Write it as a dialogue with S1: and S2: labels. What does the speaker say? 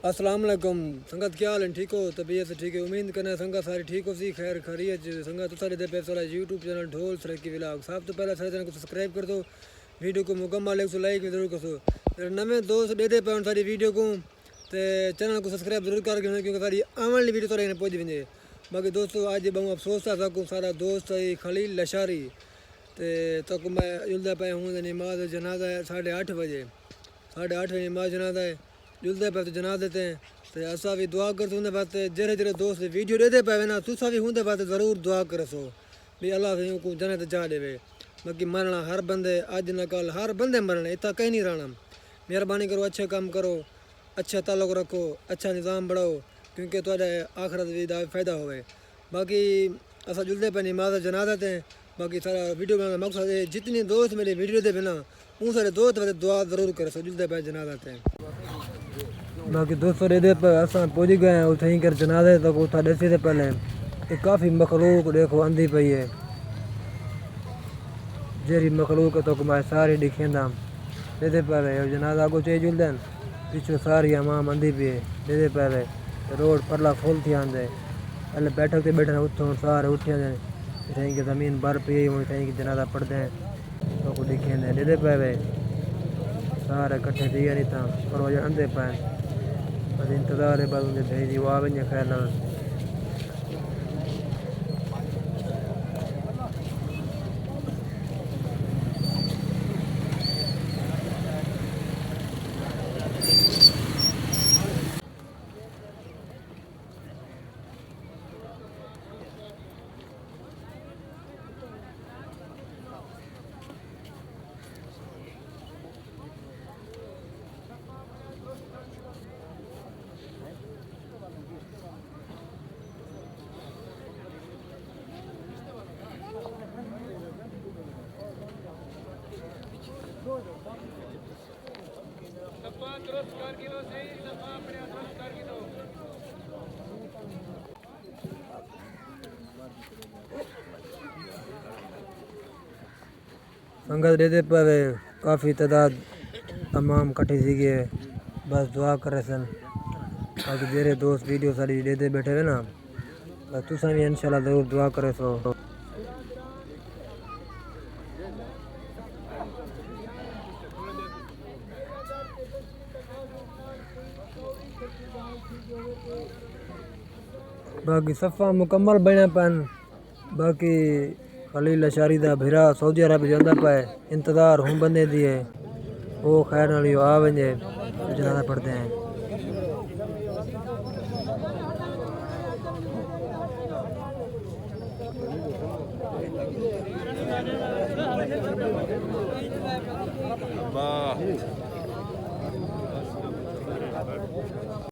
S1: अस्सलाम वालेकुम संगत, क्या हाल है? ठीक हो? तबीयत से ठीक है? उम्मीद करना संगत सारी ठीक हो सी खैर खैरियत संगत। तो सारे दे पैसा यूट्यूब चैनल ढोल सरकी व्लॉग सब तो पहले सारे चैनल को सब्सक्राइब कर दो, वीडियो को मुकम्मल 100 लाइक भी जरूर कर दो। मेरे नवे दोस्त दे दे पे सारी वीडियो को तो चैनल को सब्सक्राइब जरूर करके क्योंकि सारी आने वाली वीडियो तो पहुँच वजे। बाकी दोस्तों आज बहुत अफसोस था सकूँ सारा दोस्त है खलील लशारी तो मैं जुलदा पे हूँ नमाज जनाजा है 8:30 बजे 8:30 नमाज जनाजा है जुलदे पे तो जना देते हैं तो असा भी दुआ कर उनके बाद जरे जरे दोस्त वीडियो देते पे ना तुसा भी उनके बाद ज़रूर दुआ करसो भी अल्लाह से को जन्नत जा देवे। बाकी मरना हर बंदे अज न कल हर बंदे मरना इतना कहीं नहीं रहना। मेहरबानी करो, अच्छे काम करो, अच्छा ताल्लुक रखो, अच्छा निज़ाम बढ़ाओ क्योंकि तुझे आखरत भी फ़ायदा होवे। बाकी असा जुलदे पे नमाज जना देते हैं। बाकी सारा वीडियो बनाने का मकसद है जितनी दोस्त मेरे वीडियो दे बिना उन सारे दोस्त वाले दुआ ज़रूर करसो जुलदे पे जना देते हैं। बाकी दोस्तों दे पर असा पहुँच गए हैं उठे कर जनाजे तक उठा दसी से पहले एक काफ़ी मखलूक देखो आंधी पई है जेरी मखलूक तो मैं सारी दिखेंदा दे पहले जनाजा को चाहिए जुलदन पिछू सारी आमाम आंधी पी है दे पहले रोड परला फुल थी आंदे पहले बैठक से बैठना उठो सारे उठे इतनी की ज़मीन भर पी इतनी की जनाजा पढ़ते हैं तो दिखेंदे दे पहले सारे कट्ठे थी नहीं था पर वजह आंधे पाए बस इंतज़ार है बस उनके भेजी वो आ वही खैर ना। संगत दे पर काफ़ी तादाद तमाम कट्ठी सी गए बस दुआ करे सन। बाकी जेरे दोस्त वीडियो सारी दे बैठे हुए ना बस तुसा भी इंशाल्लाह ज़रूर दुआ करे सो। बाकी सफ़ा मुकम्मल बने पन बाकी खलील लशारी दा भिरा सऊदी अरब जाता पाए इंतज़ार हूँ बंदे दिए वो खैर नाल आ वजे जनाजा पढ़ते हैं।